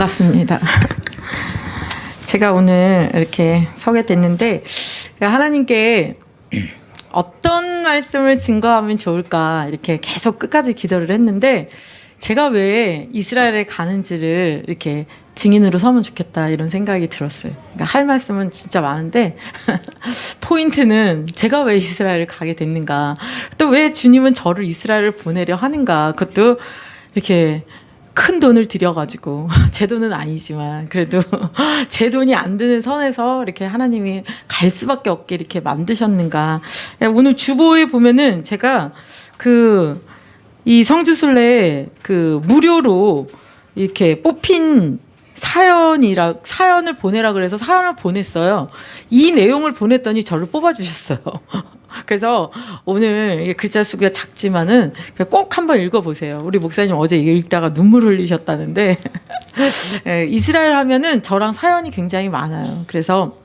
반갑습니다. 제가 오늘 이렇게 서게 됐는데 하나님께 어떤 말씀을 증거하면 좋을까 이렇게 계속 끝까지 기도를 했는데 제가 왜 이스라엘에 가는지를 이렇게 증인으로 서면 좋겠다 이런 생각이 들었어요. 그러니까 할 말씀은 진짜 많은데 포인트는 제가 왜 이스라엘을 가게 됐는가, 또 왜 주님은 저를 이스라엘을 보내려 하는가, 그것도 이렇게 큰 돈을 들여가지고 제 돈은 아니지만 그래도 제 돈이 안 드는 선에서 이렇게 하나님이 갈 수밖에 없게 이렇게 만드셨는가. 오늘 주보에 보면은 제가 이 성지순례에 무료로 이렇게 뽑힌 사연을 보내라 그래서 사연을 보냈어요. 이 내용을 보냈더니 저를 뽑아주셨어요. 그래서 오늘 글자 수가 작지만은 꼭 한번 읽어보세요. 우리 목사님 어제 읽다가 눈물 흘리셨다는데 이스라엘 하면은 저랑 사연이 굉장히 많아요. 그래서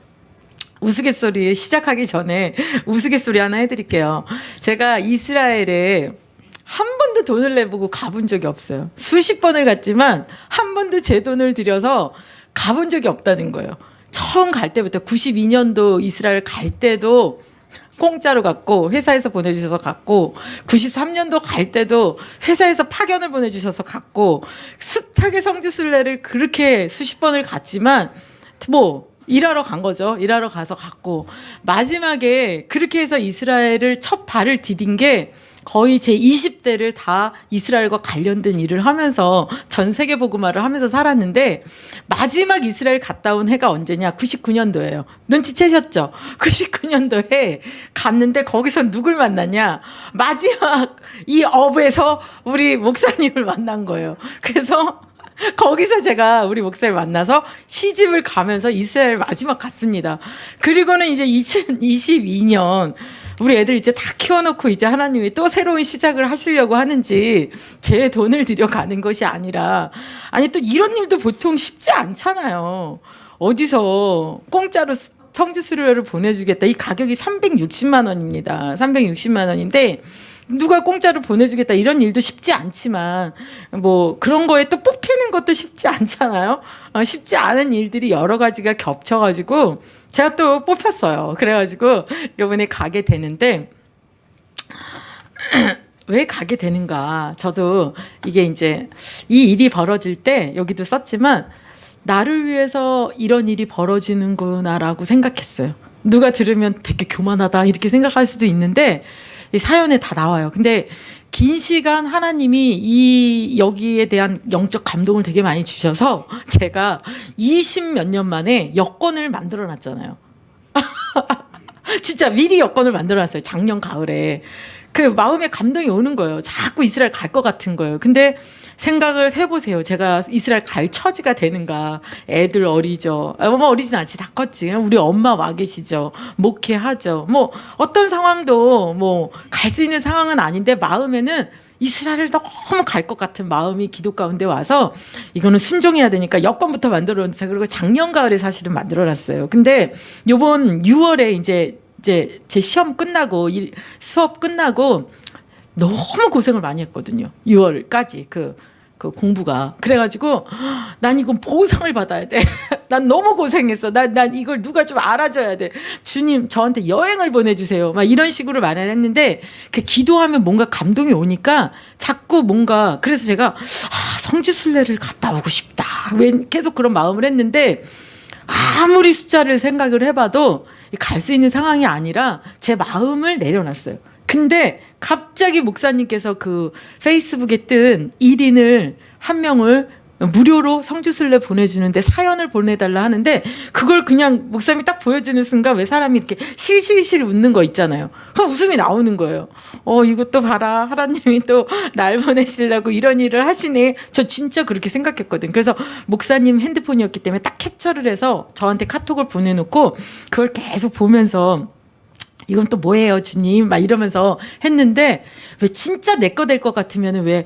우스갯소리 시작하기 전에 우스갯소리 하나 해드릴게요. 제가 이스라엘에 한 번도 돈을 내보고 가본 적이 없어요. 수십 번을 갔지만 한 번도 제 돈을 들여서 가본 적이 없다는 거예요. 처음 갈 때부터 92년도 이스라엘 갈 때도 공짜로 갔고 회사에서 보내주셔서 갔고, 93년도 갈 때도 회사에서 파견을 보내주셔서 갔고, 숱하게 성지순례를 그렇게 수십 번을 갔지만 일하러 간 거죠. 일하러 가서 갔고, 마지막에 그렇게 해서 이스라엘을 첫 발을 디딘 게 거의 제 20대를 다 이스라엘과 관련된 일을 하면서 전 세계 복음화를 하면서 살았는데, 마지막 이스라엘 갔다 온 해가 언제냐? 99년도예요. 눈치채셨죠? 99년도에 갔는데 거기서 누굴 만났냐? 마지막 이 업에서 우리 목사님을 만난 거예요. 그래서 거기서 제가 우리 목사님 만나서 시집을 가면서 이스라엘 마지막 갔습니다. 그리고는 이제 2022년 우리 애들 이제 다 키워놓고 이제 하나님이 또 새로운 시작을 하시려고 하는지 제 돈을 들여가는 것이 아니라, 아니 또 이런 일도 보통 쉽지 않잖아요. 어디서 공짜로 성지순례를 보내주겠다. 이 가격이 360만 원입니다. 360만 원인데 누가 공짜로 보내주겠다 이런 일도 쉽지 않지만 그런 거에 또 뽑히는 것도 쉽지 않잖아요. 쉽지 않은 일들이 여러 가지가 겹쳐가지고 제가 또 뽑혔어요. 그래가지고 이번에 가게 되는데 왜 가게 되는가. 저도 이게 이제 이 일이 벌어질 때 여기도 썼지만 나를 위해서 이런 일이 벌어지는구나라고 생각했어요. 누가 들으면 되게 교만하다 이렇게 생각할 수도 있는데 이 사연에 다 나와요. 근데 긴 시간 하나님이 여기에 대한 영적 감동을 되게 많이 주셔서 제가 20몇 년 만에 여권을 만들어 놨잖아요. 진짜 미리 여권을 만들어 놨어요. 작년 가을에. 마음에 감동이 오는 거예요. 자꾸 이스라엘 갈 것 같은 거예요. 근데 생각을 해보세요. 제가 이스라엘 갈 처지가 되는가. 애들 어리죠. 어리진 않지. 다 컸지. 우리 엄마 와 계시죠. 목회하죠. 어떤 상황도 갈 수 있는 상황은 아닌데 마음에는 이스라엘을 너무 갈 것 같은 마음이 기도 가운데 와서 이거는 순종해야 되니까 여권부터 만들어놨어요. 그리고 작년 가을에 사실은 만들어놨어요. 근데 요번 6월에 이제 제 시험 끝나고 수업 끝나고 너무 고생을 많이 했거든요. 6월까지 그 공부가. 그래가지고 난 이건 보상을 받아야 돼. 난 너무 고생했어. 난 이걸 누가 좀 알아줘야 돼. 주님 저한테 여행을 보내주세요. 막 이런 식으로 말을 했는데 기도하면 뭔가 감동이 오니까 자꾸 그래서 제가 성지순례를 갔다 오고 싶다. 왜 계속 그런 마음을 했는데 아무리 숫자를 생각을 해봐도 갈 수 있는 상황이 아니라 제 마음을 내려놨어요. 근데 갑자기 목사님께서 페이스북에 뜬 1인을 한 명을 무료로 성지순례 보내주는데 사연을 보내달라 하는데 그걸 그냥 목사님이 딱 보여주는 순간 왜 사람이 이렇게 실실실 웃는 거 있잖아요. 그럼 웃음이 나오는 거예요. 이것도 봐라. 하나님이 또 날 보내시려고 이런 일을 하시네. 저 진짜 그렇게 생각했거든. 그래서 목사님 핸드폰이었기 때문에 딱 캡처를 해서 저한테 카톡을 보내놓고 그걸 계속 보면서 이건 또 뭐예요 주님 막 이러면서 했는데 왜 진짜 내 거 될 것 같으면 왜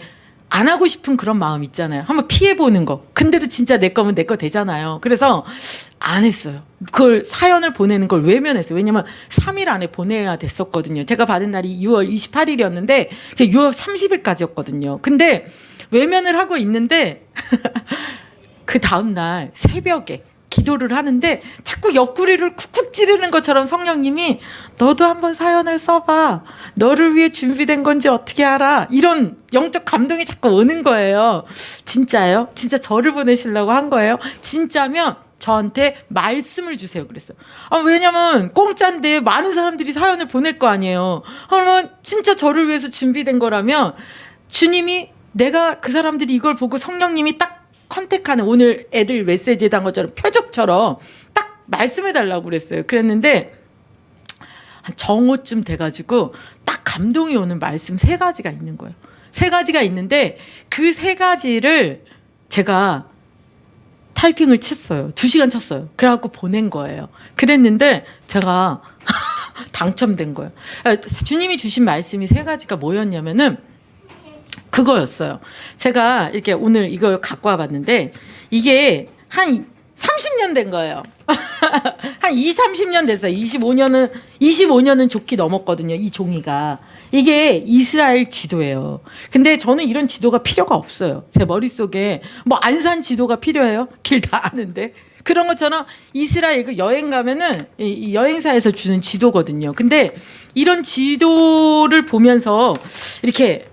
안 하고 싶은 그런 마음 있잖아요. 한번 피해보는 거. 근데도 진짜 내 거면 내 거 되잖아요. 그래서 안 했어요. 그걸 사연을 보내는 걸 외면했어요. 왜냐면 3일 안에 보내야 됐었거든요. 제가 받은 날이 6월 28일이었는데 6월 30일까지였거든요. 근데 외면을 하고 있는데 그 다음날 새벽에 기도를 하는데 자꾸 옆구리를 쿡쿡 찌르는 것처럼 성령님이 너도 한번 사연을 써봐. 너를 위해 준비된 건지 어떻게 알아? 이런 영적 감동이 자꾸 오는 거예요. 진짜요? 진짜 저를 보내시려고 한 거예요? 진짜면 저한테 말씀을 주세요 그랬어요. 왜냐면 공짜인데 많은 사람들이 사연을 보낼 거 아니에요. 그러면 진짜 저를 위해서 준비된 거라면 주님이 내가 그 사람들이 이걸 보고 성령님이 딱 컨택하는 오늘 애들 메시지에 단 것처럼 표적처럼 딱 말씀해달라고 그랬어요. 그랬는데 한 정오쯤 돼가지고 딱 감동이 오는 말씀 3가지가 있는 거예요. 3가지가 있는데 그 3가지를 제가 타이핑을 쳤어요. 2시간 쳤어요. 그래갖고 보낸 거예요. 그랬는데 제가 당첨된 거예요. 주님이 주신 말씀이 3가지가 뭐였냐면은 그거였어요. 제가 이렇게 오늘 이걸 갖고 와봤는데 이게 한 30년 된 거예요. 한 30년 됐어요. 25년은 좋게 넘었거든요. 이 종이가. 이게 이스라엘 지도예요. 근데 저는 이런 지도가 필요가 없어요. 제 머릿속에 뭐 안산 지도가 필요해요? 길 다 아는데. 그런 것처럼 이스라엘 그 여행 가면은 이 여행사에서 주는 지도거든요. 근데 이런 지도를 보면서 이렇게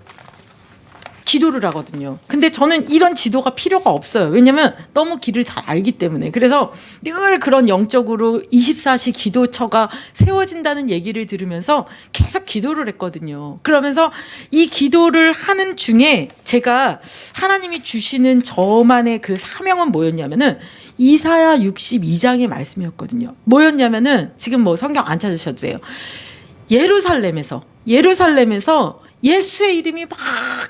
기도를 하거든요. 근데 저는 이런 지도가 필요가 없어요. 왜냐면 너무 길을 잘 알기 때문에. 그래서 늘 그런 영적으로 24시 기도처가 세워진다는 얘기를 들으면서 계속 기도를 했거든요. 그러면서 이 기도를 하는 중에 제가 하나님이 주시는 저만의 그 사명은 뭐였냐면은 이사야 62장의 말씀이었거든요. 뭐였냐면은 지금 뭐 성경 안 찾으셔도 돼요. 예루살렘에서 예수의 이름이 막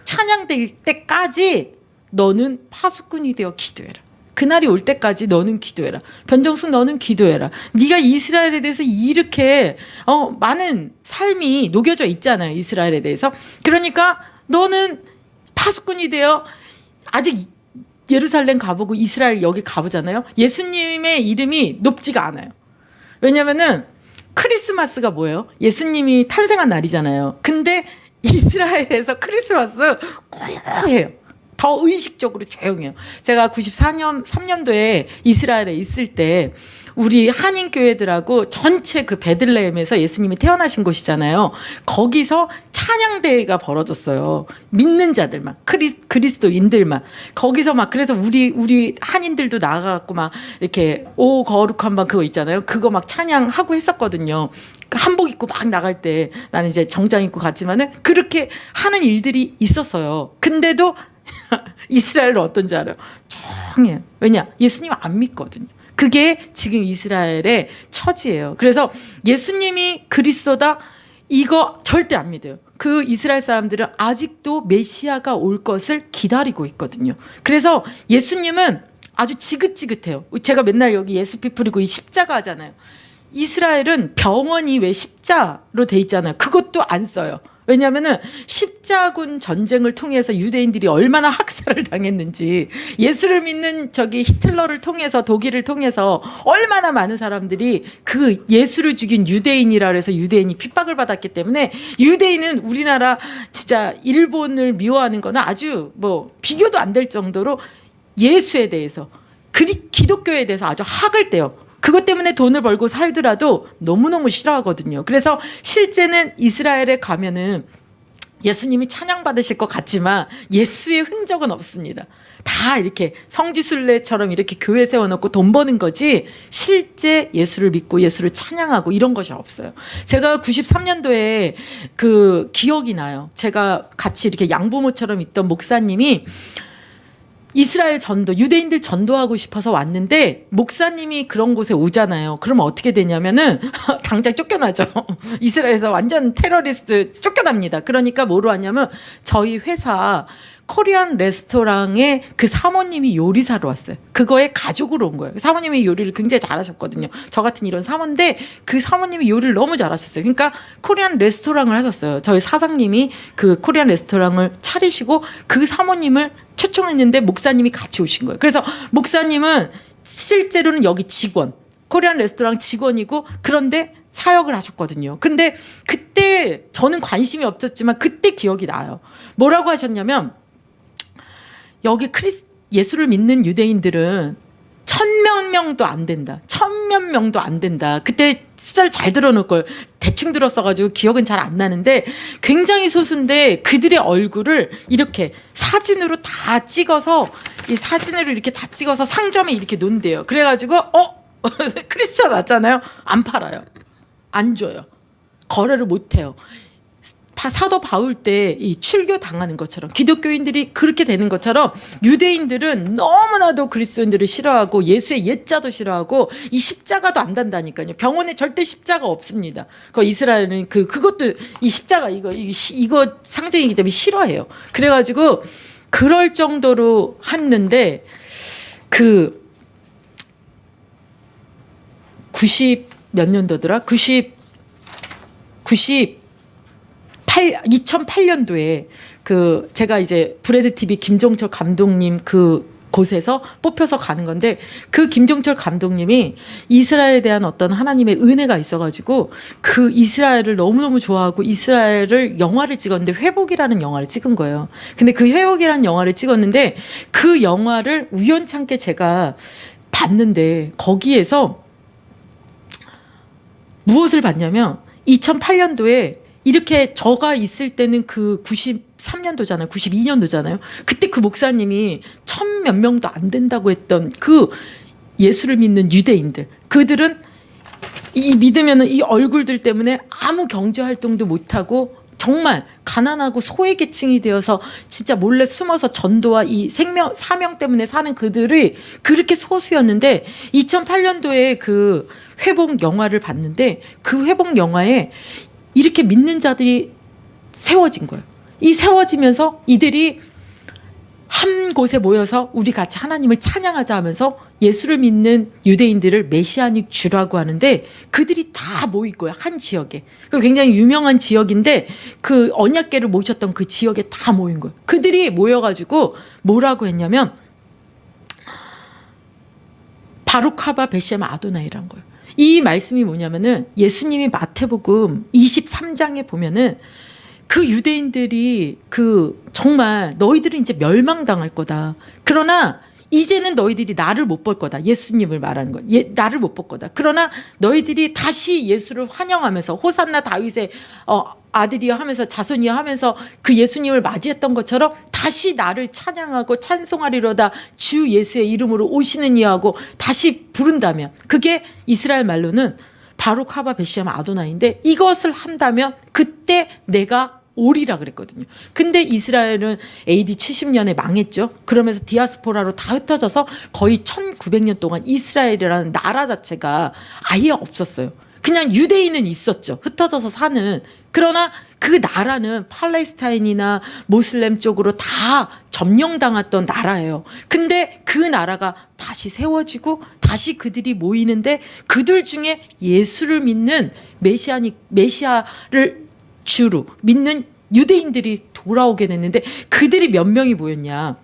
찬양될 때까지 너는 파수꾼이 되어 기도해라. 그날이 올 때까지 너는 기도해라. 변정숙 너는 기도해라. 네가 이스라엘에 대해서 이렇게 많은 삶이 녹여져 있잖아요. 이스라엘에 대해서. 그러니까 너는 파수꾼이 되어 아직 예루살렘 가보고 이스라엘 여기 가보잖아요. 예수님의 이름이 높지가 않아요. 왜냐면은 크리스마스가 뭐예요? 예수님이 탄생한 날이잖아요. 근데 이스라엘에서 크리스마스 고요해요. 더 의식적으로 조용해요. 제가 3년도에 이스라엘에 있을 때 우리 한인교회들하고 전체 그 베들레헴에서 예수님이 태어나신 곳이잖아요. 거기서 찬양대회가 벌어졌어요. 믿는 자들만, 그리스도인들만. 거기서 막, 그래서 우리 한인들도 나가갖고 막 이렇게 오 거룩한 밤 그거 있잖아요. 그거 막 찬양하고 했었거든요. 한복 입고 막 나갈 때 나는 이제 정장 입고 갔지만은 그렇게 하는 일들이 있었어요. 근데도 이스라엘은 어떤지 알아요? 조용해요. 왜냐? 예수님 안 믿거든요. 그게 지금 이스라엘의 처지예요. 그래서 예수님이 그리스도다 이거 절대 안 믿어요. 그 이스라엘 사람들은 아직도 메시아가 올 것을 기다리고 있거든요. 그래서 예수님은 아주 지긋지긋해요. 제가 맨날 여기 예수피 뿌리고 이 십자가 하잖아요. 이스라엘은 병원이 왜 십자로 돼 있잖아요. 그것도 안 써요. 왜냐하면은 십자군 전쟁을 통해서 유대인들이 얼마나 학살을 당했는지, 예수를 믿는 저기 히틀러를 통해서, 독일을 통해서 얼마나 많은 사람들이 그 예수를 죽인 유대인이라 그래서 유대인이 핍박을 받았기 때문에, 유대인은 우리나라 진짜 일본을 미워하는 거는 아주 뭐 비교도 안 될 정도로 예수에 대해서, 기독교에 대해서 아주 학을 떼요. 그것 때문에 돈을 벌고 살더라도 너무너무 싫어하거든요. 그래서 실제는 이스라엘에 가면은 예수님이 찬양받으실 것 같지만 예수의 흔적은 없습니다. 다 이렇게 성지순례처럼 이렇게 교회 세워놓고 돈 버는 거지 실제 예수를 믿고 예수를 찬양하고 이런 것이 없어요. 제가 93년도에 그 기억이 나요. 제가 같이 이렇게 양부모처럼 있던 목사님이 이스라엘 전도, 유대인들 전도하고 싶어서 왔는데 목사님이 그런 곳에 오잖아요. 그러면 어떻게 되냐면은 당장 쫓겨나죠. 이스라엘에서 완전 테러리스트 쫓겨납니다. 그러니까 뭐로 왔냐면 저희 회사 코리안 레스토랑에 그 사모님이 요리사로 왔어요. 그거에 가족으로 온 거예요. 사모님이 요리를 굉장히 잘하셨거든요. 저 같은 이런 사모인데 그 사모님이 요리를 너무 잘하셨어요. 그러니까 코리안 레스토랑을 하셨어요. 저희 사장님이 그 코리안 레스토랑을 차리시고 그 사모님을 초청했는데 목사님이 같이 오신 거예요. 그래서 목사님은 실제로는 여기 직원, 코리안 레스토랑 직원이고 그런데 사역을 하셨거든요. 근데 그때 저는 관심이 없었지만 그때 기억이 나요. 뭐라고 하셨냐면 여기 예수를 믿는 유대인들은 1000몇 명도 안 된다. 1000몇 명도 안 된다. 그때 숫자를 잘 들어놓을 걸 대충 들었어가지고 기억은 잘 안 나는데 굉장히 소수인데 그들의 얼굴을 이렇게 사진으로 다 찍어서 이 사진으로 이렇게 다 찍어서 상점에 이렇게 놓는대요. 그래가지고 크리스찬 맞잖아요. 안 팔아요. 안 줘요. 거래를 못 해요. 사도 바울 때 이 출교 당하는 것처럼 기독교인들이 그렇게 되는 것처럼 유대인들은 너무나도 그리스도인들을 싫어하고 예수의 옛자도 싫어하고 이 십자가도 안 단다니까요. 병원에 절대 십자가 없습니다. 그 이스라엘은 그것도 이 십자가 이거 상징이기 때문에 싫어해요. 그래가지고 그럴 정도로 했는데 90 몇 년도더라? 2008년도에 제가 이제 브래드 TV 김종철 감독님 곳에서 뽑혀서 가는 건데 그 김종철 감독님이 이스라엘에 대한 어떤 하나님의 은혜가 있어가지고 그 이스라엘을 너무너무 좋아하고 이스라엘을 영화를 찍었는데 회복이라는 영화를 찍은 거예요. 근데 그 회복이라는 영화를 찍었는데 그 영화를 우연찮게 제가 봤는데 거기에서 무엇을 봤냐면 2008년도에 이렇게 저가 있을 때는 93년도잖아요. 92년도잖아요. 그때 그 목사님이 1000몇 명도 안 된다고 했던 그 예수를 믿는 유대인들. 그들은 믿으면은 이 얼굴들 때문에 아무 경제 활동도 못하고 정말 가난하고 소외계층이 되어서 진짜 몰래 숨어서 전도와 이 사명 때문에 사는 그들이 그렇게 소수였는데 2008년도에 그 회복 영화를 봤는데 그 회복 영화에 이렇게 믿는 자들이 세워진 거예요. 이 세워지면서 이들이 한 곳에 모여서 우리 같이 하나님을 찬양하자 하면서 예수를 믿는 유대인들을 메시아닉 주라고 하는데 그들이 다 모일 거예요. 한 지역에. 굉장히 유명한 지역인데 그 언약궤를 모셨던 그 지역에 다 모인 거예요. 그들이 모여가지고 뭐라고 했냐면 바룩하바 베셈 아도나이란 거예요. 이 말씀이 뭐냐면은 예수님이 마태복음 23장에 보면은 그 유대인들이 정말 너희들은 이제 멸망당할 거다. 그러나 이제는 너희들이 나를 못 볼 거다. 예수님을 말하는 거예요. 나를 못 볼 거다. 그러나 너희들이 다시 예수를 환영하면서 호산나 다윗의 아들이여 하면서 자손이여 하면서 그 예수님을 맞이했던 것처럼 다시 나를 찬양하고 찬송하리로다 주 예수의 이름으로 오시는 이하고 다시 부른다면 그게 이스라엘 말로는 바룩 하바 베시암 아도나인데 이것을 한다면 그때 내가 오리라 그랬거든요. 근데 이스라엘은 AD 70년에 망했죠. 그러면서 디아스포라로 다 흩어져서 거의 1900년 동안 이스라엘이라는 나라 자체가 아예 없었어요. 그냥 유대인은 있었죠. 흩어져서 사는. 그러나 그 나라는 팔레스타인이나 모슬렘 쪽으로 다 점령당했던 나라예요. 근데 그 나라가 다시 세워지고 다시 그들이 모이는데 그들 중에 예수를 믿는 메시아를 주로 믿는 유대인들이 돌아오게 됐는데 그들이 몇 명이 모였냐.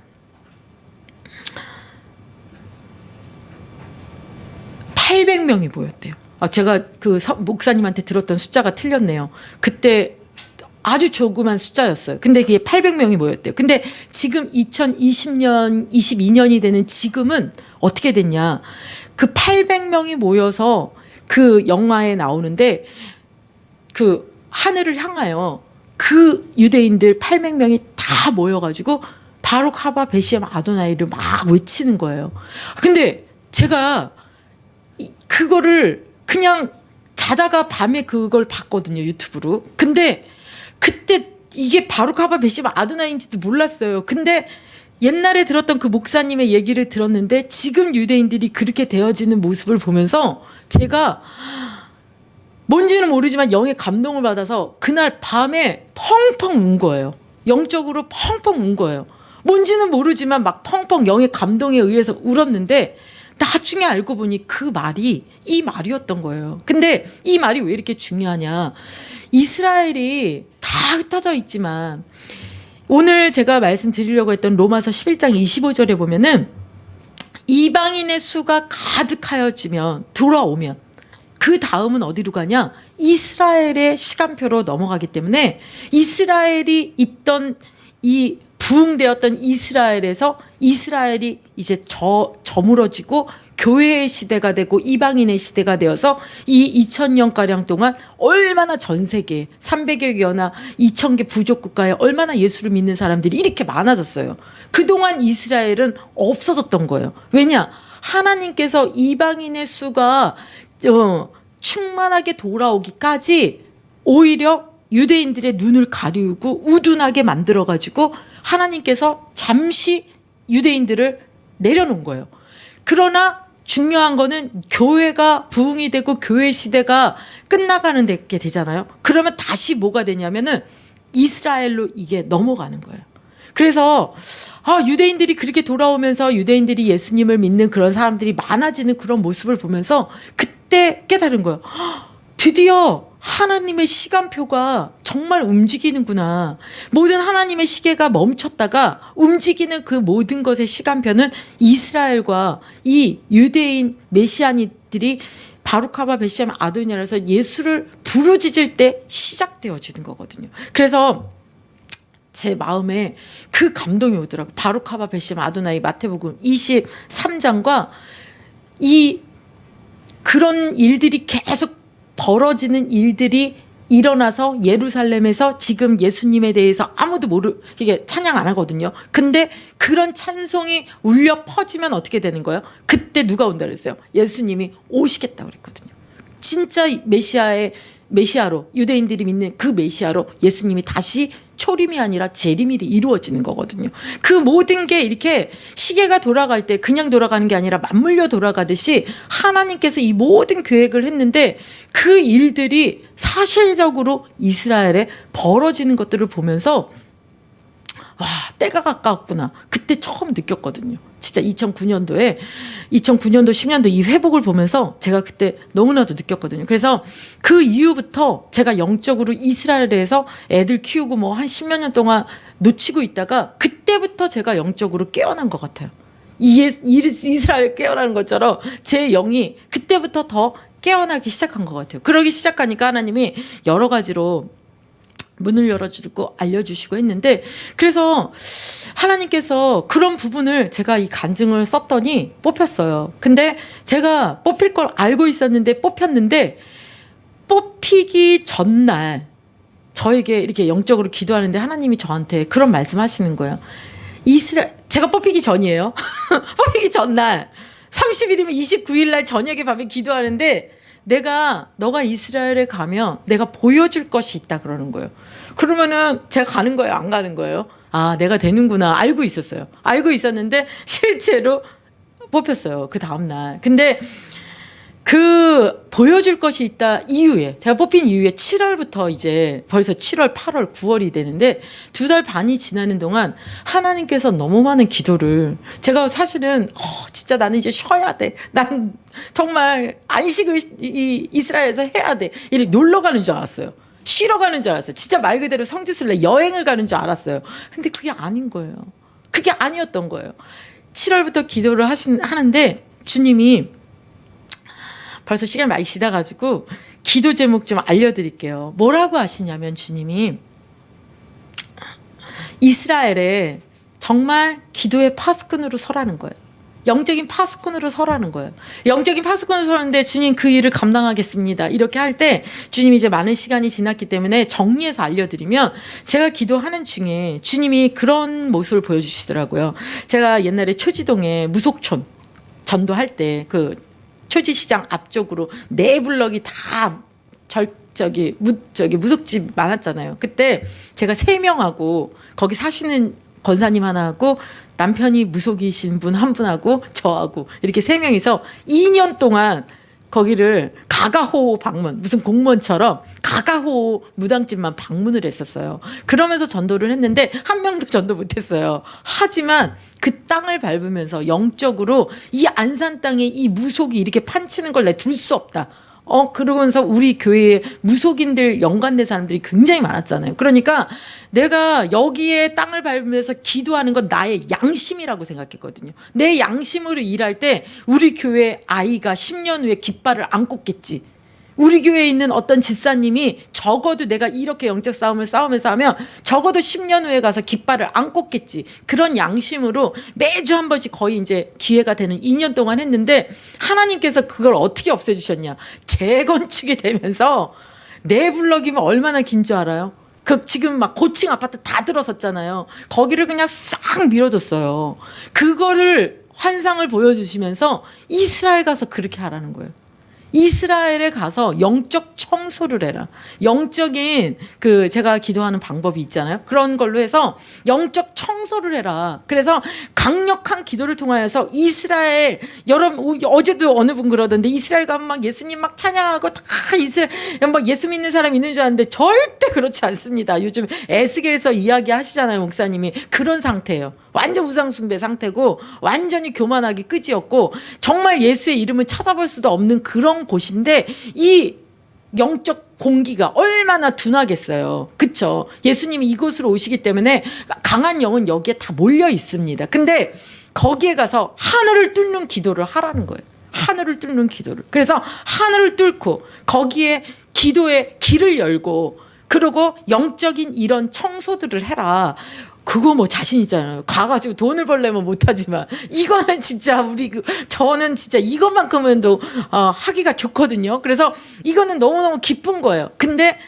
800명이 모였대요. 제가 목사님한테 들었던 숫자가 틀렸네요. 그때 아주 조그만 숫자였어요. 근데 그게 800명이 모였대요. 근데 지금 2020년, 22년이 되는 지금은 어떻게 됐냐. 그 800명이 모여서 그 영화에 나오는데 하늘을 향하여 그 유대인들 800명이 다 모여가지고 바룩 하바 베시암 아도나이를 막 외치는 거예요. 근데 제가 그거를 그냥 자다가 밤에 그걸 봤거든요, 유튜브로. 근데 그때 이게 바룩 하바 베시암 아도나이인지도 몰랐어요. 근데 옛날에 들었던 그 목사님의 얘기를 들었는데 지금 유대인들이 그렇게 되어지는 모습을 보면서 제가 뭔지는 모르지만 영의 감동을 받아서 그날 밤에 펑펑 운 거예요. 영적으로 펑펑 운 거예요. 뭔지는 모르지만 막 펑펑 영의 감동에 의해서 울었는데 나중에 알고 보니 그 말이 이 말이었던 거예요. 근데 이 말이 왜 이렇게 중요하냐. 이스라엘이 다 흩어져 있지만 오늘 제가 말씀드리려고 했던 로마서 11장 25절에 보면은 이방인의 수가 가득하여지면 돌아오면 그 다음은 어디로 가냐? 이스라엘의 시간표로 넘어가기 때문에 이스라엘이 있던 이 부흥되었던 이스라엘에서 이스라엘이 이제 저물어지고 교회의 시대가 되고 이방인의 시대가 되어서 이 2000년가량 동안 얼마나 전 세계에 300여 개나 2000개 부족 국가에 얼마나 예수를 믿는 사람들이 이렇게 많아졌어요. 그동안 이스라엘은 없어졌던 거예요. 왜냐? 하나님께서 이방인의 수가 충만하게 돌아오기까지 오히려 유대인들의 눈을 가리우고 우둔하게 만들어가지고 하나님께서 잠시 유대인들을 내려놓은 거예요. 그러나 중요한 거는 교회가 부흥이 되고 교회 시대가 끝나가는 게 되잖아요. 그러면 다시 뭐가 되냐면은 이스라엘로 이게 넘어가는 거예요. 그래서 유대인들이 그렇게 돌아오면서 유대인들이 예수님을 믿는 그런 사람들이 많아지는 그런 모습을 보면서 그때 깨달은 거예요. 드디어 하나님의 시간표가 정말 움직이는구나. 모든 하나님의 시계가 멈췄다가 움직이는 그 모든 것의 시간표는 이스라엘과 이 유대인 메시아니들이 바룩하바 베시암 아도니아라서 예수를 부르짖을 때 시작되어지는 거거든요. 그래서 제 마음에 그 감동이 오더라고요. 바룩하바 베시암 아도나이 마태복음 23장과 이 그런 일들이 계속 벌어지는 일들이 일어나서 예루살렘에서 지금 예수님에 대해서 아무도 이게 찬양 안 하거든요. 근데 그런 찬송이 울려 퍼지면 어떻게 되는 거예요? 그때 누가 온다 그랬어요? 예수님이 오시겠다고 그랬거든요. 진짜 메시아로 유대인들이 믿는 그 메시아로 예수님이 다시 초림이 아니라 재림이 이루어지는 거거든요. 그 모든 게 이렇게 시계가 돌아갈 때 그냥 돌아가는 게 아니라 맞물려 돌아가듯이 하나님께서 이 모든 계획을 했는데 그 일들이 사실적으로 이스라엘에 벌어지는 것들을 보면서 와, 때가 가까웠구나. 그때 처음 느꼈거든요. 진짜 2009년도 10년도 이 회복을 보면서 제가 그때 너무나도 느꼈거든요. 그래서 그 이후부터 제가 영적으로 이스라엘에서 애들 키우고 뭐 한 10몇 년 동안 놓치고 있다가 그때부터 제가 영적으로 깨어난 것 같아요. 이스라엘 깨어나는 것처럼 제 영이 그때부터 더 깨어나기 시작한 것 같아요. 그러기 시작하니까 하나님이 여러 가지로 문을 열어주고 알려주시고 했는데, 그래서 하나님께서 그런 부분을 제가 이 간증을 썼더니 뽑혔어요. 근데 제가 뽑힐 걸 알고 있었는데 뽑혔는데, 뽑히기 전날 저에게 이렇게 영적으로 기도하는데 하나님이 저한테 그런 말씀 하시는 거예요. 제가 뽑히기 전이에요. 뽑히기 전날 30일이면 29일 날 저녁에 밤에 기도하는데 너가 이스라엘에 가면 내가 보여줄 것이 있다 그러는 거예요. 그러면은 제가 가는 거예요? 안 가는 거예요? 내가 되는구나. 알고 있었어요. 알고 있었는데 실제로 뽑혔어요. 그 다음날. 근데 그 보여줄 것이 있다 이후에, 제가 뽑힌 이후에 7월부터 이제 벌써 7월, 8월, 9월이 되는데 2달 반이 지나는 동안 하나님께서 너무 많은 기도를, 제가 사실은 진짜 나는 이제 쉬어야 돼. 난 정말 안식을 이스라엘에서 해야 돼. 이렇게 놀러 가는 줄 알았어요. 쉬러 가는 줄 알았어요. 진짜 말 그대로 성지순례 여행을 가는 줄 알았어요. 근데 그게 아닌 거예요. 그게 아니었던 거예요. 7월부터 기도를 하는데 주님이, 벌써 시간이 많이 지나가지고 기도 제목 좀 알려드릴게요. 뭐라고 하시냐면 주님이 이스라엘에 정말 기도의 파수꾼으로 서라는 거예요. 영적인 파수꾼으로 서라는 거예요. 영적인 파수꾼으로 서는데 주님 그 일을 감당하겠습니다. 이렇게 할 때 주님이 이제 많은 시간이 지났기 때문에 정리해서 알려드리면, 제가 기도하는 중에 주님이 그런 모습을 보여주시더라고요. 제가 옛날에 초지동에 무속촌 전도할 때 그 초지시장 앞쪽으로 네 블럭이 다 무속집 많았잖아요. 그때 제가 3명하고 거기 사시는 권사님 하나하고 남편이 무속이신 분 한 분하고 저하고 이렇게 3명이서 2년 동안 거기를 가가호 방문, 무슨 공무원처럼 가가호 무당집만 방문을 했었어요. 그러면서 전도를 했는데 한 명도 전도 못했어요. 하지만 그 땅을 밟으면서 영적으로 이 안산 땅에 이 무속이 이렇게 판치는 걸 내가 둘 수 없다. 그러면서 우리 교회에 무속인들 연관된 사람들이 굉장히 많았잖아요. 그러니까 내가 여기에 땅을 밟으면서 기도하는 건 나의 양심이라고 생각했거든요. 내 양심으로 일할 때 우리 교회 아이가 10년 후에 깃발을 안 꽂겠지. 우리 교회에 있는 어떤 집사님이 적어도 내가 이렇게 영적 싸움을 싸우면서 하면 적어도 10년 후에 가서 깃발을 안 꽂겠지. 그런 양심으로 매주 한 번씩 거의 이제 기회가 되는 2년 동안 했는데 하나님께서 그걸 어떻게 없애주셨냐. 재건축이 되면서 내 블럭이면 얼마나 긴 줄 알아요? 그 지금 막 고층 아파트 다 들어섰잖아요. 거기를 그냥 싹 밀어줬어요. 그거를 환상을 보여주시면서 이스라엘 가서 그렇게 하라는 거예요. 이스라엘에 가서 영적 청소를 해라. 영적인 그 제가 기도하는 방법이 있잖아요. 그런 걸로 해서 영적 청소를 해라. 그래서 강력한 기도를 통하여서 이스라엘 여러분 어제도 어느 분 그러던데 이스라엘 가면 막 예수님 막 찬양하고 다 이스라엘 막 예수 믿는 사람 있는 줄 알았는데 절대 그렇지 않습니다. 요즘 에스겔에서 이야기하시잖아요, 목사님이. 그런 상태예요. 완전 우상숭배 상태고 완전히 교만하기 끝이었고 정말 예수의 이름을 찾아볼 수도 없는 그런 곳인데 이 영적 공기가 얼마나 둔하겠어요. 그쵸? 예수님이 이곳으로 오시기 때문에 강한 영은 여기에 다 몰려 있습니다. 근데 거기에 가서 하늘을 뚫는 기도를 하라는 거예요. 하늘을 뚫는 기도를. 그래서 하늘을 뚫고 거기에 기도의 길을 열고 그리고 영적인 이런 청소들을 해라. 그거 뭐 자신 있잖아요. 가가지고 돈을 벌려면 못하지만 이거는 진짜 저는 진짜 이것만큼은도 하기가 좋거든요. 그래서 이거는 너무너무 기쁜 거예요. 근데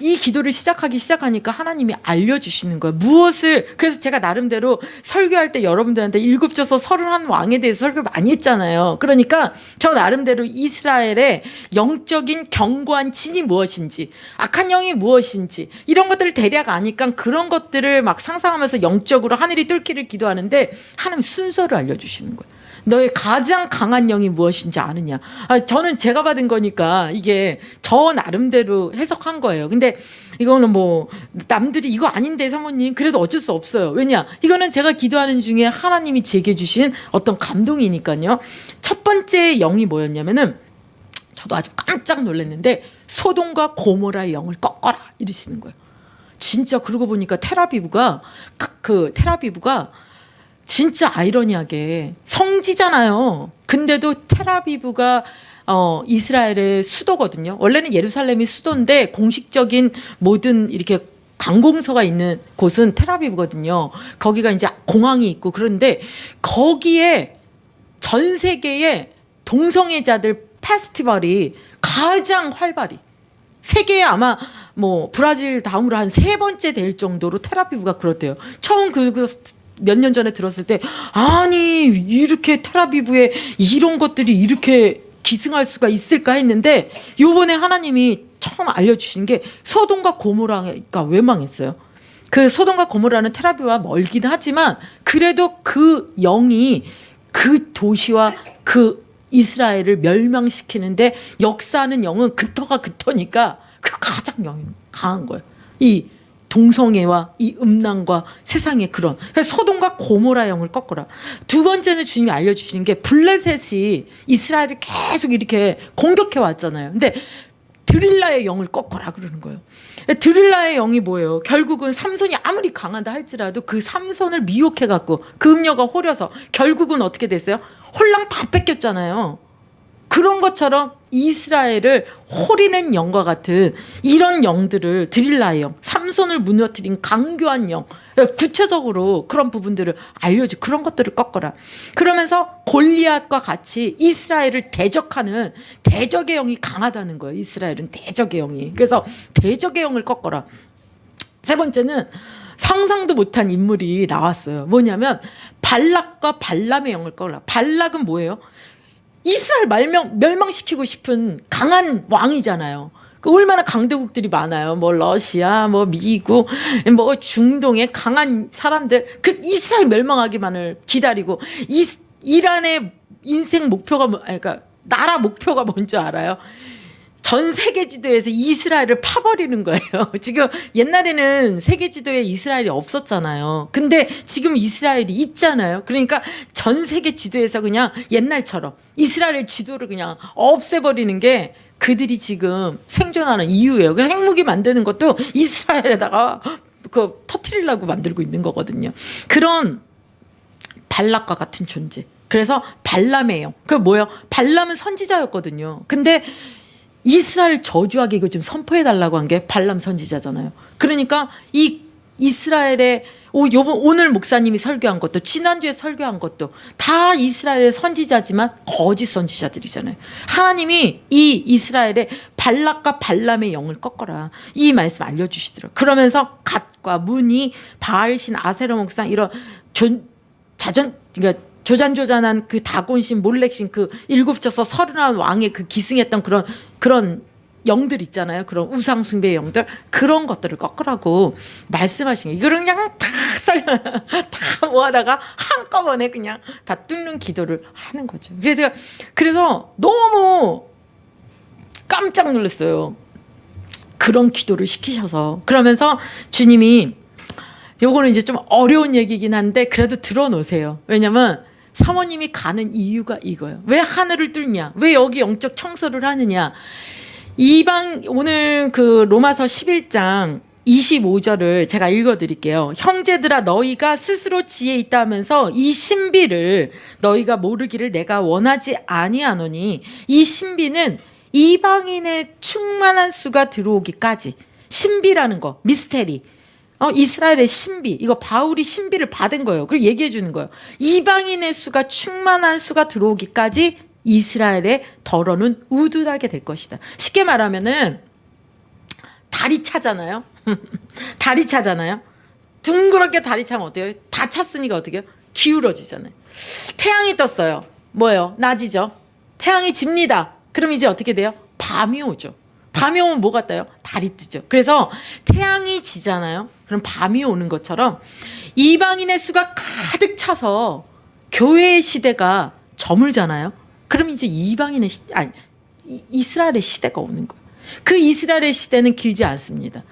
이 기도를 시작하니까 하나님이 알려주시는 거예요. 무엇을. 그래서 제가 나름대로 설교할 때 여러분들한테 일곱져서 31왕에 대해서 설교를 많이 했잖아요. 그러니까 저 나름대로 이스라엘의 영적인 견고한 진이 무엇인지, 악한 영이 무엇인지 이런 것들을 대략 아니까 그런 것들을 막 상상하면서 영적으로 하늘이 뚫기를 기도하는데 하나님 순서를 알려주시는 거예요. 너의 가장 강한 영이 무엇인지 아느냐. 저는 제가 받은 거니까 이게 저 나름대로 해석한 거예요. 근데 이거는 뭐 남들이 이거 아닌데 사모님 그래도 어쩔 수 없어요. 왜냐? 이거는 제가 기도하는 중에 하나님이 제게 주신 어떤 감동이니까요. 첫 번째 영이 뭐였냐면은 저도 아주 깜짝 놀랐는데 소돔과 고모라의 영을 꺾어라 이러시는 거예요. 진짜 그러고 보니까 테라비브가 진짜 아이러니하게 성지잖아요. 근데도 텔아비브가 이스라엘의 수도거든요. 원래는 예루살렘이 수도인데 공식적인 모든 이렇게 관공서가 있는 곳은 텔아비브거든요. 거기가 이제 공항이 있고 그런데 거기에 전 세계의 동성애자들 페스티벌이 가장 활발히 세계에 아마 뭐 브라질 다음으로 한 3번째 될 정도로 텔아비브가 그렇대요. 처음 몇 년 전에 들었을 때 아니 이렇게 텔아비브에 이런 것들이 이렇게 기승할 수가 있을까 했는데 요번에 하나님이 처음 알려주신 게 소돔과 고모라가 왜 망했어요? 그 소돔과 고모라는 텔아비브와 멀긴 하지만 그래도 그 영이 그 도시와 그 이스라엘을 멸망시키는데 역사하는 영은 그터가 그터니까 그 가장 영이 강한 거예요. 이 동성애와 이 음란과 세상의 그런 소돔과 고모라 영을 꺾어라. 두 번째는 주님이 알려주시는 게 블레셋이 이스라엘을 계속 이렇게 공격해 왔잖아요. 근데 드릴라의 영을 꺾어라 그러는 거예요. 드릴라의 영이 뭐예요? 결국은 삼손이 아무리 강하다 할지라도 그 삼손을 미혹해 갖고 그 음녀가 홀려서 결국은 어떻게 됐어요? 홀랑 다 뺏겼잖아요. 그런 것처럼 이스라엘을 호리는 영과 같은 이런 영들을 드릴라의 영, 삼손을 무너뜨린 강교한 영, 구체적으로 그런 부분들을 알려줘. 그런 것들을 꺾어라. 그러면서 골리앗과 같이 이스라엘을 대적하는 대적의 영이 강하다는 거예요. 이스라엘은 대적의 영이. 그래서 대적의 영을 꺾어라. 세 번째는 상상도 못한 인물이 나왔어요. 뭐냐면 발락과 발람의 영을 꺾어라. 발락은 뭐예요? 이스라엘 멸망시키고 싶은 강한 왕이잖아요. 얼마나 강대국들이 많아요. 뭐 러시아, 뭐 미국, 뭐 중동의 강한 사람들. 그 이스라엘 멸망하기만을 기다리고 이란의 인생 목표가 그러니까 나라 목표가 뭔지 알아요? 전 세계 지도에서 이스라엘을 파버리는 거예요. 지금 옛날에는 세계 지도에 이스라엘이 없었잖아요. 근데 지금 이스라엘이 있잖아요. 그러니까 전 세계 지도에서 그냥 옛날처럼 이스라엘의 지도를 그냥 없애버리는 게 그들이 지금 생존하는 이유예요. 핵무기 만드는 것도 이스라엘에다가 터트리려고 만들고 있는 거거든요. 그런 발락과 같은 존재. 그래서 발람의 영. 그 뭐예요? 발람은 선지자였거든요. 근데 이스라엘 저주하게 이거 좀 선포해달라고 한 게 발람 선지자잖아요. 그러니까 이 이스라엘의 오늘 목사님이 설교한 것도 지난주에 설교한 것도 다 이스라엘의 선지자지만 거짓 선지자들이잖아요. 하나님이 이 이스라엘의 발락과 발람의 영을 꺾어라, 이 말씀 알려주시더라고요. 그러면서 갓과 문이 바알신 아세라 목상 이런 그러니까 조잔조잔한 그 다곤신 몰렉신 그 일곱져서 31 왕의 그 기승했던 그런 영들 있잖아요. 그런 우상숭배의 영들, 그런 것들을 꺾으라고 말씀하신 거예요. 이거를 그냥 다 모아다가 한꺼번에 그냥 다 뚫는 기도를 하는 거죠. 그래서 너무 깜짝 놀랐어요. 그런 기도를 시키셔서. 그러면서 주님이, 요거는 이제 좀 어려운 얘기긴 한데 그래도 들어놓으세요. 왜냐면 사모님이 가는 이유가 이거예요. 왜 하늘을 뚫냐? 왜 여기 영적 청소를 하느냐? 오늘 그 로마서 11장 25절을 제가 읽어드릴게요. 형제들아, 너희가 스스로 지혜 있다 하면서 이 신비를 너희가 모르기를 내가 원하지 아니하노니, 이 신비는 이방인의 충만한 수가 들어오기까지. 신비라는 거, 미스테리, 이스라엘의 신비, 이거 바울이 신비를 받은 거예요. 그리고 얘기해 주는 거예요. 이방인의 수가 충만한 수가 들어오기까지 이스라엘의 덜어는 우둔하게 될 것이다. 쉽게 말하면은 다리 차잖아요. 다리 차잖아요. 둥그렇게 다리 차면 어때요? 다 찼으니까 어떻게 해요? 기울어지잖아요. 태양이 떴어요. 뭐예요? 낮이죠. 태양이 집니다. 그럼 이제 어떻게 돼요? 밤이 오죠. 밤이 오면 뭐 같아요? 달이 뜨죠. 그래서 태양이 지잖아요. 그럼 밤이 오는 것처럼 이방인의 수가 가득 차서 교회의 시대가 저물잖아요. 그럼 이제 이스라엘의 시대가 오는 거예요. 그 이스라엘의 시대는 길지 않습니다.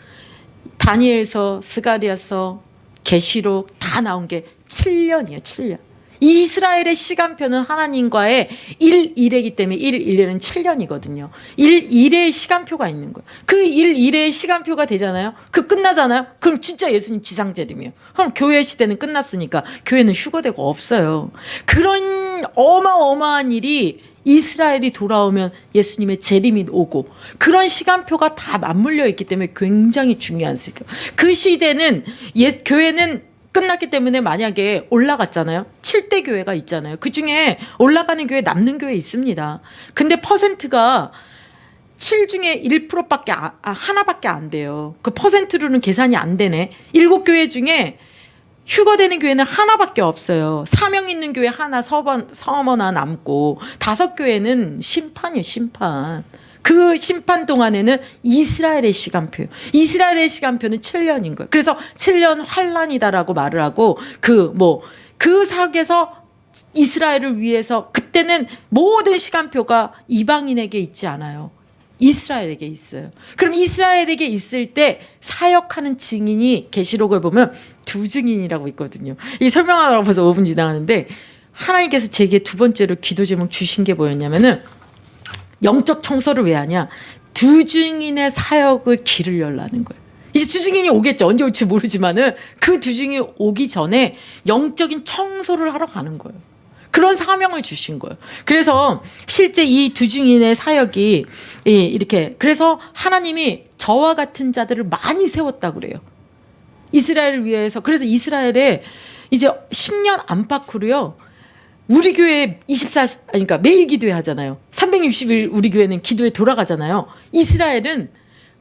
다니엘서, 스가랴서, 계시록 다 나온 게 7년이에요. 7년. 이스라엘의 시간표는 하나님과의 1일이기 때문에 1일에는 7년이거든요. 1일의 시간표가 있는 거예요. 그 1일의 시간표가 되잖아요. 그 끝나잖아요. 그럼 진짜 예수님 지상재림이에요. 그럼 교회 시대는 끝났으니까 교회는 휴거되고 없어요. 그런 어마어마한 일이 이스라엘이 돌아오면 예수님의 재림이 오고, 그런 시간표가 다 맞물려 있기 때문에 굉장히 중요한 시간. 그 시대는 교회는 끝났기 때문에 만약에 올라갔잖아요. 7대 교회가 있잖아요. 그중에 올라가는 교회, 남는 교회 있습니다. 근데 퍼센트가 7 중에 1%밖에 하나밖에 안 돼요. 그 퍼센트로는 계산이 안 되네. 7교회 중에 휴거되는 교회는 하나밖에 없어요. 사명 있는 교회 하나 서머나 남고, 5교회는 심판이에요. 심판. 그 심판 동안에는 이스라엘의 시간표예요. 이스라엘의 시간표는 7년인 거예요. 그래서 7년 환란이다라고 말을 하고, 그 사역에서 이스라엘을 위해서 그때는 모든 시간표가 이방인에게 있지 않아요. 이스라엘에게 있어요. 그럼 이스라엘에게 있을 때 사역하는 증인이 계시록을 보면 2증인이라고 있거든요. 이 설명하느라고 벌써 5분 지나가는데, 하나님께서 제게 두 번째로 기도 제목 주신 게 뭐였냐면은, 영적 청소를 왜 하냐? 2증인의 사역을 길을 열라는 거예요. 이제 2증인이 오겠죠. 언제 올지 모르지만은 그 2증인이 오기 전에 영적인 청소를 하러 가는 거예요. 그런 사명을 주신 거예요. 그래서 실제 이 2증인의 사역이 이렇게, 그래서 하나님이 저와 같은 자들을 많이 세웠다고 그래요. 이스라엘을 위해서. 그래서 이스라엘에 이제 10년 안팎으로요, 우리 교회 그러니까 매일 기도회 하잖아요. 360일 우리 교회는 기도에 돌아가잖아요. 이스라엘은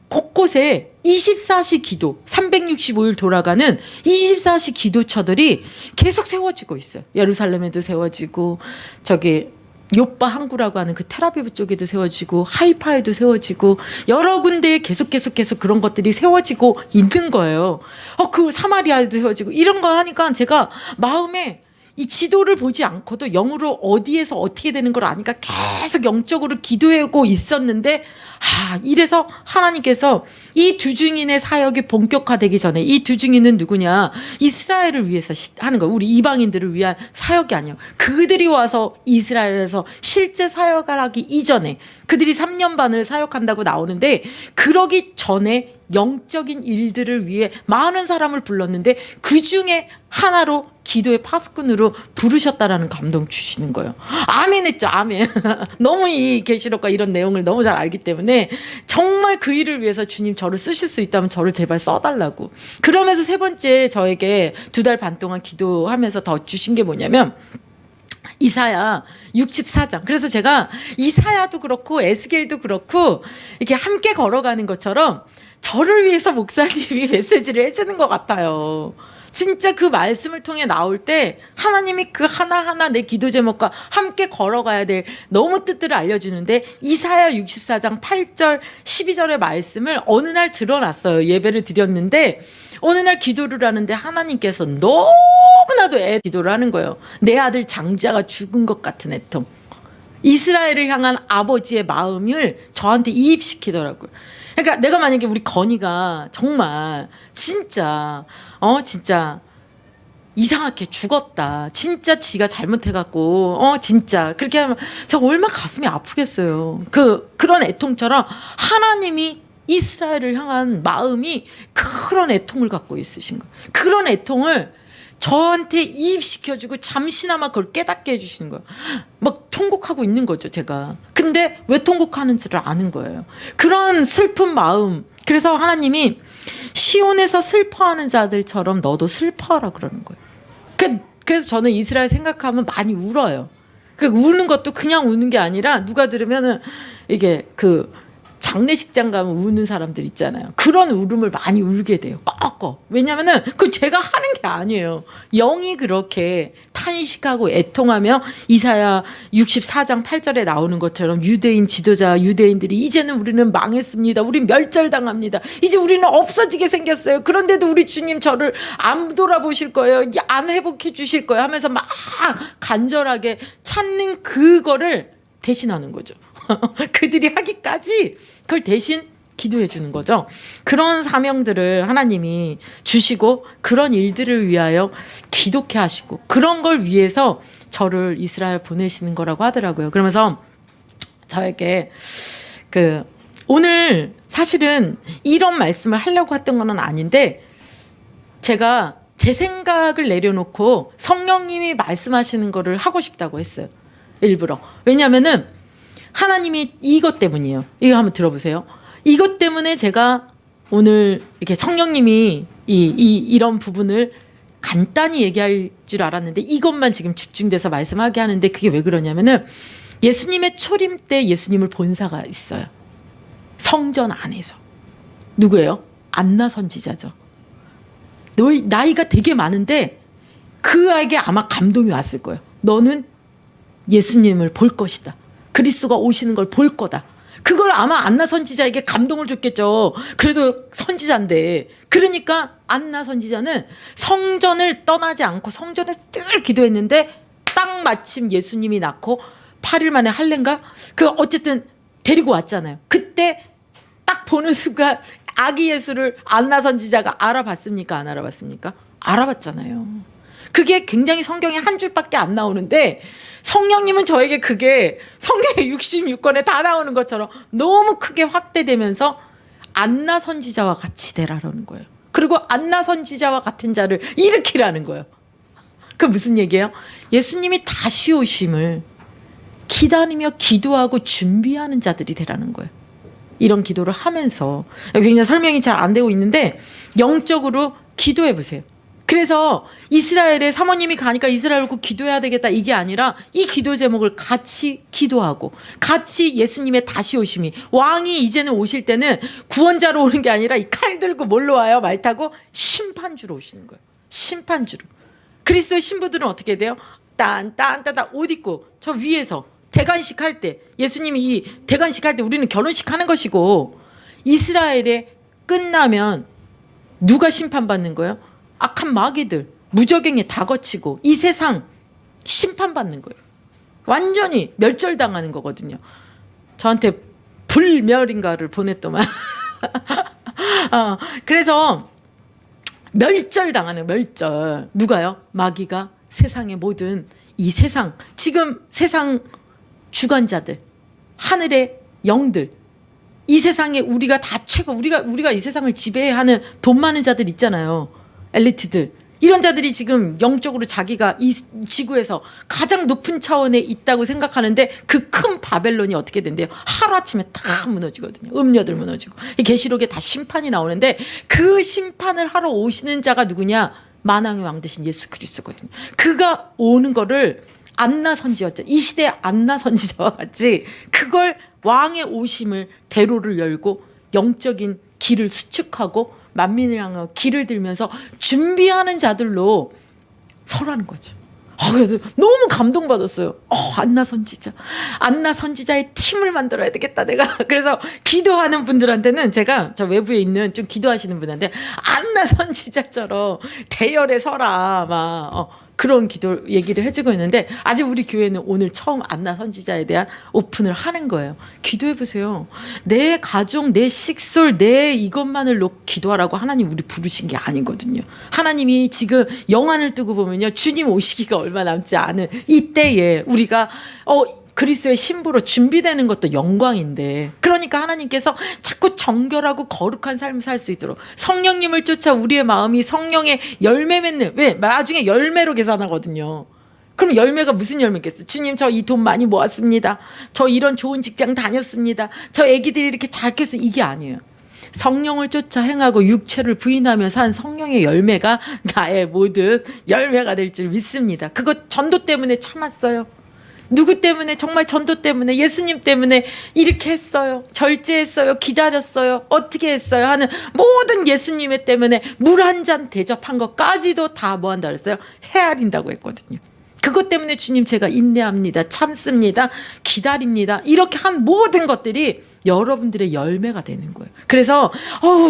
곳곳에 24시 기도, 365일 돌아가는 24시 기도처들이 계속 세워지고 있어요. 예루살렘에도 세워지고, 저기 요빠 항구라고 하는 그 텔아비브 쪽에도 세워지고, 하이파에도 세워지고, 여러 군데에 계속 그런 것들이 세워지고 있는 거예요. 그 사마리아에도 세워지고, 이런 거 하니까 제가 마음에 이 지도를 보지 않고도 영으로 어디에서 어떻게 되는 걸 아니까 계속 영적으로 기도하고 있었는데, 이래서 하나님께서 이 2증인의 사역이 본격화되기 전에, 이 2증인은 누구냐? 이스라엘을 위해서 하는 거예요. 우리 이방인들을 위한 사역이 아니에요. 그들이 와서 이스라엘에서 실제 사역을 하기 이전에, 그들이 3년 반을 사역한다고 나오는데, 그러기 전에 영적인 일들을 위해 많은 사람을 불렀는데, 그 중에 하나로 기도의 파수꾼으로 부르셨다라는 감동 주시는 거예요. 아멘 했죠. 아멘. 너무 이 계시록과 이런 내용을 너무 잘 알기 때문에 정말 그 일을 위해서 주님 저를 쓰실 수 있다면 저를 제발 써달라고. 그러면서 세 번째 저에게 2달 반 동안 기도하면서 더 주신 게 뭐냐면 이사야 64장. 그래서 제가 이사야도 그렇고 에스겔도 그렇고 이렇게 함께 걸어가는 것처럼 저를 위해서 목사님이 메시지를 해주는 것 같아요. 진짜 그 말씀을 통해 나올 때 하나님이 그 하나하나 내 기도 제목과 함께 걸어가야 될 너무 뜻들을 알려주는데 이사야 64장 8절 12절의 말씀을 어느 날 드러났어요. 예배를 드렸는데 어느 날 기도를 하는데 하나님께서 너무나도 기도를 하는 거예요. 내 아들 장자가 죽은 것 같은 애통. 이스라엘을 향한 아버지의 마음을 저한테 이입시키더라고요. 그러니까 내가 만약에 우리 건이가 정말 진짜 이상하게 죽었다. 진짜 지가 잘못해갖고 진짜 그렇게 하면 제가 얼마나 가슴이 아프겠어요. 그런 애통처럼 하나님이 이스라엘을 향한 마음이 그런 애통을 갖고 있으신 거예요. 그런 애통을 저한테 이입시켜주고 잠시나마 그걸 깨닫게 해주시는 거예요. 막 통곡하고 있는 거죠, 제가. 근데 왜 통곡하는지를 아는 거예요. 그런 슬픈 마음. 그래서 하나님이 시온에서 슬퍼하는 자들처럼 너도 슬퍼하라 그러는 거예요. 그래서 저는 이스라엘 생각하면 많이 울어요. 우는 것도 그냥 우는 게 아니라 누가 들으면은 이게 장례식장 가면 우는 사람들 있잖아요. 그런 울음을 많이 울게 돼요. 꺾어. 왜냐면은 제가 하는 게 아니에요. 영이 그렇게 탄식하고 애통하며 이사야 64장 8절에 나오는 것처럼 유대인 지도자 유대인들이 이제는 우리는 망했습니다. 우린 멸절당합니다. 이제 우리는 없어지게 생겼어요. 그런데도 우리 주님 저를 안 돌아보실 거예요. 안 회복해 주실 거예요. 하면서 막 간절하게 찾는 그거를 대신하는 거죠. 그들이 하기까지 그걸 대신 기도해 주는 거죠. 그런 사명들을 하나님이 주시고 그런 일들을 위하여 기독해 하시고 그런 걸 위해서 저를 이스라엘 보내시는 거라고 하더라고요. 그러면서 저에게 오늘 사실은 이런 말씀을 하려고 했던 건 아닌데 제가 제 생각을 내려놓고 성령님이 말씀하시는 거를 하고 싶다고 했어요. 일부러. 왜냐면은 하나님이 이것 때문이에요. 이거 한번 들어보세요. 이것 때문에 제가 오늘 이렇게 성령님이 이런 부분을 간단히 얘기할 줄 알았는데 이것만 지금 집중돼서 말씀하게 하는데 그게 왜 그러냐면은 예수님의 초림 때 예수님을 본 사가 있어요. 성전 안에서. 누구예요? 안나 선지자죠. 나이가 되게 많은데 그 아이에게 아마 감동이 왔을 거예요. 너는 예수님을 볼 것이다. 그리스도가 오시는 걸 볼 거다. 그걸 아마 안나 선지자에게 감동을 줬겠죠. 그래도 선지자인데. 그러니까 안나 선지자는 성전을 떠나지 않고 성전에서 늘 기도했는데 딱 마침 예수님이 낳고 8일 만에 할례인가? 어쨌든 데리고 왔잖아요. 그때 딱 보는 순간 아기 예수를 안나 선지자가 알아봤습니까? 안 알아봤습니까? 알아봤잖아요. 그게 굉장히 성경에 한 줄밖에 안 나오는데 성령님은 저에게 그게 성경의 66권에 다 나오는 것처럼 너무 크게 확대되면서 안나 선지자와 같이 되라라는 거예요. 그리고 안나 선지자와 같은 자를 일으키라는 거예요. 그 무슨 얘기예요? 예수님이 다시 오심을 기다리며 기도하고 준비하는 자들이 되라는 거예요. 이런 기도를 하면서 굉장히 설명이 잘 안 되고 있는데 영적으로 기도해 보세요. 그래서 이스라엘에 사모님이 가니까 이스라엘 꼭 기도해야 되겠다 이게 아니라 이 기도 제목을 같이 기도하고 같이 예수님의 다시 오심이 왕이 이제는 오실 때는 구원자로 오는 게 아니라 이 칼 들고 뭘로 와요? 말 타고 심판주로 오시는 거예요. 심판주로. 그리스도의 신부들은 어떻게 돼요? 딴딴따다 옷 입고 저 위에서 대관식 할 때 예수님이 이 대관식 할 때 우리는 결혼식 하는 것이고 이스라엘에 끝나면 누가 심판받는 거예요? 악한 마귀들 무적행에 다 거치고 이 세상 심판받는 거예요. 완전히 멸절당하는 거거든요. 저한테 불멸인가를 보냈더만 그래서 멸절당하는 멸절. 누가요? 마귀가 세상의 모든 이 세상 지금 세상 주관자들 하늘의 영들 이 세상에 우리가 다 최고 우리가 이 세상을 지배하는 돈 많은 자들 있잖아요. 엘리트들 이런 자들이 지금 영적으로 자기가 이 지구에서 가장 높은 차원에 있다고 생각하는데 그 큰 바벨론이 어떻게 된대요? 하루아침에 다 무너지거든요. 음녀들 무너지고. 이 계시록에 다 심판이 나오는데 그 심판을 하러 오시는 자가 누구냐? 만왕의 왕 되신 예수 그리스도거든요. 그가 오는 거를 안나 선지자였죠. 이 시대의 안나 선지자와 같이 그걸 왕의 오심을 대로를 열고 영적인 길을 수축하고 만민을 향하여 길을 들면서 준비하는 자들로 설하는 거죠. 그래서 너무 감동받았어요. 안나 선지자. 안나 선지자의 팀을 만들어야 되겠다, 내가. 그래서 기도하는 분들한테는 제가 저 외부에 있는 좀 기도하시는 분한테 안나 선지자처럼 대열에 서라, 그런 기도 얘기를 해주고 있는데 아직 우리 교회는 오늘 처음 안나 선지자에 대한 오픈을 하는 거예요. 기도해 보세요. 내 가족, 내 식솔, 내 이것만을 놓고 기도하라고 하나님 우리 부르신 게 아니거든요. 하나님이 지금 영안을 뜨고 보면요, 주님 오시기가 얼마 남지 않은 이때에 우리가 그리스도의 신부로 준비되는 것도 영광인데, 그러니까 하나님께서 자꾸 정결하고 거룩한 삶을 살 수 있도록 성령님을 쫓아 우리의 마음이 성령의 열매 맺는, 왜? 나중에 열매로 계산하거든요. 그럼 열매가 무슨 열매겠어요? 주님, 저 이 돈 많이 모았습니다. 저 이런 좋은 직장 다녔습니다. 저 애기들이 이렇게 잘 컸어요. 이게 아니에요. 성령을 쫓아 행하고 육체를 부인하며 산 성령의 열매가 나의 모든 열매가 될 줄 믿습니다. 그거 전도 때문에 참았어요. 누구 때문에? 정말 전도 때문에, 예수님 때문에 이렇게 했어요. 절제했어요. 기다렸어요. 어떻게 했어요? 하는 모든 예수님의 때문에 물 한 잔 대접한 것까지도 다 뭐 한다 그랬어요? 헤아린다고 했거든요. 그것 때문에 주님, 제가 인내합니다. 참습니다. 기다립니다. 이렇게 한 모든 것들이 여러분들의 열매가 되는 거예요. 그래서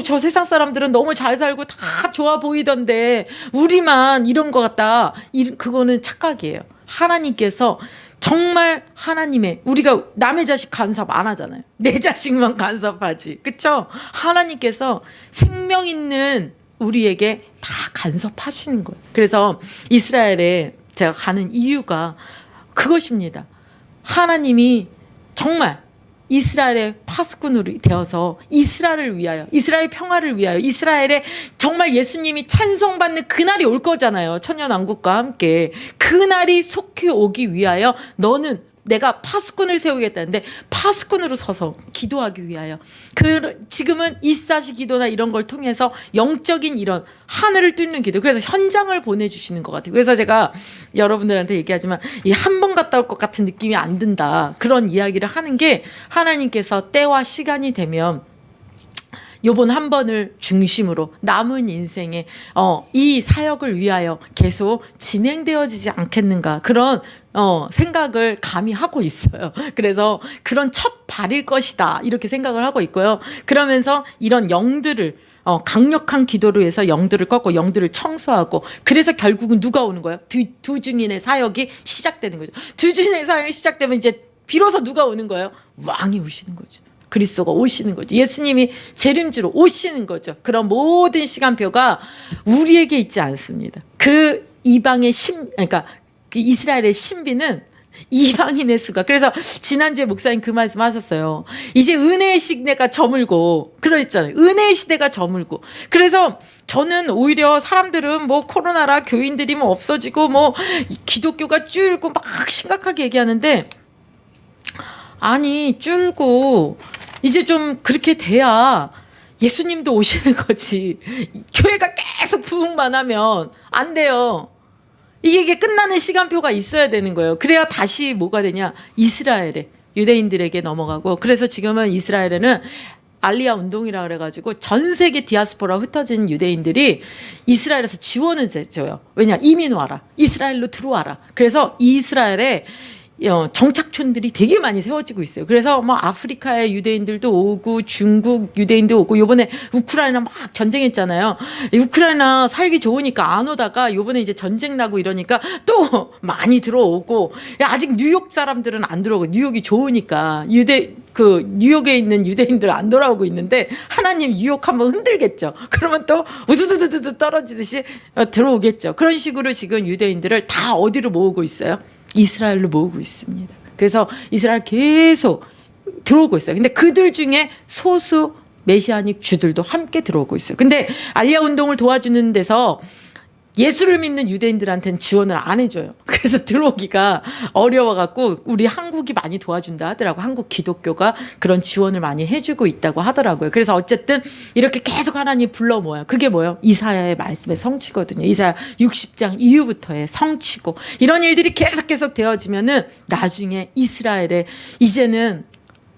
저 세상 사람들은 너무 잘 살고 다 좋아 보이던데 우리만 이런 것 같다. 그거는 착각이에요. 하나님께서 정말 하나님의, 우리가 남의 자식 간섭 안 하잖아요. 내 자식만 간섭하지. 그렇죠? 하나님께서 생명 있는 우리에게 다 간섭하시는 거예요. 그래서 이스라엘에 제가 가는 이유가 그것입니다. 하나님이 정말 이스라엘의 파수꾼으로 되어서 이스라엘을 위하여, 이스라엘 평화를 위하여, 이스라엘에 정말 예수님이 찬송받는 그날이 올 거잖아요. 천년왕국과 함께. 그날이 속히 오기 위하여 너는, 내가 파수꾼을 세우겠다는데 파수꾼으로 서서 기도하기 위하여, 지금은 24시 기도나 이런 걸 통해서 영적인 이런 하늘을 뚫는 기도, 그래서 현장을 보내주시는 것 같아요. 그래서 제가 여러분들한테 얘기하지만 이 한 번 갔다 올 것 같은 느낌이 안 든다, 그런 이야기를 하는 게, 하나님께서 때와 시간이 되면 요번 한 번을 중심으로 남은 인생에 이 사역을 위하여 계속 진행되어지지 않겠는가, 그런 생각을 감히 하고 있어요. 그래서 그런 첫 발일 것이다, 이렇게 생각을 하고 있고요. 그러면서 이런 영들을 강력한 기도로 해서 영들을 꺾고 영들을 청소하고, 그래서 결국은 누가 오는 거예요? 두 증인의 사역이 시작되는 거죠. 두 증인의 사역이 시작되면 이제 비로소 누가 오는 거예요? 왕이 오시는 거죠. 그리스도가 오시는 거죠. 예수님이 재림주로 오시는 거죠. 그런 모든 시간표가 우리에게 있지 않습니다. 그 이방의 그러니까 그 이스라엘의 신비는 이방인의 수가. 그래서 지난주에 목사님 그 말씀 하셨어요. 이제 은혜의 시대가 저물고, 그러셨잖아요. 은혜의 시대가 저물고. 그래서 저는 오히려 사람들은 뭐 코로나라 교인들이 뭐 없어지고 뭐 기독교가 줄고 막 심각하게 얘기하는데, 아니, 줄고 이제 좀 그렇게 돼야 예수님도 오시는 거지. 교회가 계속 부흥만 하면 안 돼요. 이게 끝나는 시간표가 있어야 되는 거예요. 그래야 다시 뭐가 되냐, 이스라엘에, 유대인들에게 넘어가고. 그래서 지금은 이스라엘에는 알리아 운동이라 그래가지고 전 세계 디아스포라 흩어진 유대인들이 이스라엘에서 지원을 해줘요. 왜냐, 이민 와라, 이스라엘로 들어와라. 그래서 이스라엘에 정착촌들이 되게 많이 세워지고 있어요. 그래서 뭐 아프리카의 유대인들도 오고 중국 유대인도 오고, 요번에 우크라이나 막 전쟁했잖아요. 우크라이나 살기 좋으니까 안 오다가 요번에 이제 전쟁 나고 이러니까 또 많이 들어오고, 아직 뉴욕 사람들은 안 들어오고, 뉴욕이 좋으니까 뉴욕에 있는 유대인들 안 돌아오고 있는데, 하나님 뉴욕 한번 흔들겠죠. 그러면 또 우두두두두 떨어지듯이 들어오겠죠. 그런 식으로 지금 유대인들을 다 어디로 모으고 있어요? 이스라엘로 모으고 있습니다. 그래서 이스라엘 계속 들어오고 있어요. 근데 그들 중에 소수 메시아닉 주들도 함께 들어오고 있어요. 근데 알리아 운동을 도와주는 데서 예수를 믿는 유대인들한테는 지원을 안 해줘요. 그래서 들어오기가 어려워갖고 우리 한국이 많이 도와준다 하더라고. 한국 기독교가 그런 지원을 많이 해주고 있다고 하더라고요. 그래서 어쨌든 이렇게 계속 하나님 불러 모아요. 그게 뭐예요? 이사야의 말씀의 성취거든요. 이사야 60장 이후부터의 성취고, 이런 일들이 계속 되어지면은 나중에 이스라엘의 이제는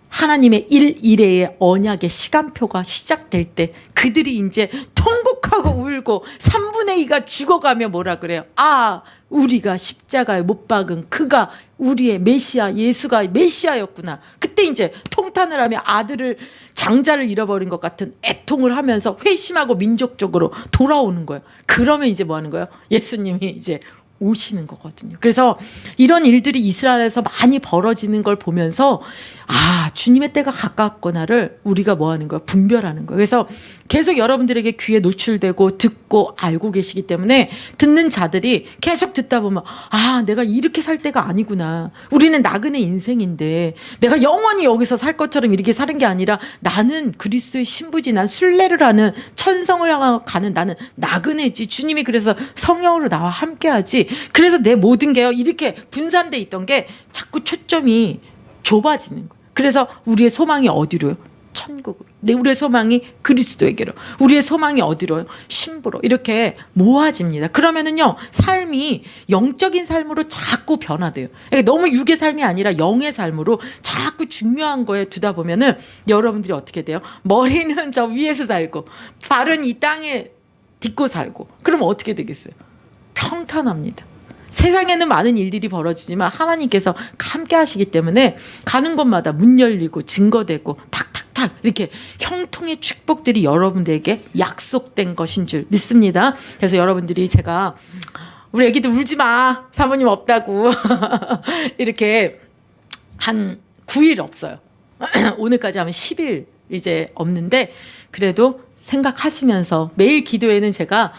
하나님의 일일회의 언약의 시간표가 시작될 때 그들이 이제 통곡하고 울고 3분의 2가 죽어가며 뭐라 그래요? 아, 우리가 십자가에 못 박은 그가 우리의 메시아, 예수가 메시아였구나. 그때 이제 통탄을 하며 아들을, 장자를 잃어버린 것 같은 애통을 하면서 회심하고 민족적으로 돌아오는 거예요. 그러면 이제 뭐 하는 거예요? 예수님이 이제 오시는 거거든요. 그래서 이런 일들이 이스라엘에서 많이 벌어지는 걸 보면서 아, 주님의 때가 가까웠구나를 우리가 뭐 하는 거야? 분별하는 거예요. 그래서 계속 여러분들에게 귀에 노출되고 듣고 알고 계시기 때문에 듣는 자들이 계속 듣다 보면 아, 내가 이렇게 살 때가 아니구나. 우리는 나그네 인생인데 내가 영원히 여기서 살 것처럼 이렇게 사는 게 아니라 나는 그리스도의 신부지, 난 순례를 하는, 천성을 가는 나는 나그네지. 주님이 그래서 성령으로 나와 함께하지. 그래서 내 모든 게요 이렇게 분산돼 있던 게 자꾸 초점이 좁아지는 거예요. 그래서 우리의 소망이 어디로요? 천국으로. 우리의 소망이 그리스도에게로. 우리의 소망이 어디로요? 신부로. 이렇게 모아집니다. 그러면은요, 삶이 영적인 삶으로 자꾸 변화돼요. 그러니까 너무 육의 삶이 아니라 영의 삶으로 자꾸 중요한 거에 두다 보면은 여러분들이 어떻게 돼요? 머리는 저 위에서 살고 발은 이 땅에 딛고 살고. 그러면 어떻게 되겠어요? 평탄합니다. 세상에는 많은 일들이 벌어지지만 하나님께서 함께 하시기 때문에 가는 곳마다 문 열리고 증거되고 탁탁탁 이렇게 형통의 축복들이 여러분들에게 약속된 것인 줄 믿습니다. 그래서 여러분들이 제가 우리 애기들 울지 마, 사모님 없다고 이렇게 한 9일 없어요. 오늘까지 하면 10일 이제 없는데 그래도 생각하시면서 매일 기도에는 제가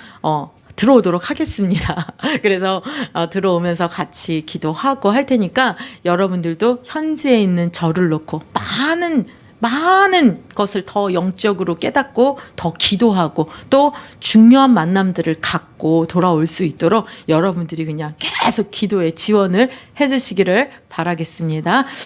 들어오도록 하겠습니다. 그래서 들어오면서 같이 기도하고 할 테니까 여러분들도 현지에 있는 저를 놓고 많은 것을 더 영적으로 깨닫고 더 기도하고 또 중요한 만남들을 갖고 돌아올 수 있도록 여러분들이 그냥 계속 기도에 지원을 해주시기를 바라겠습니다.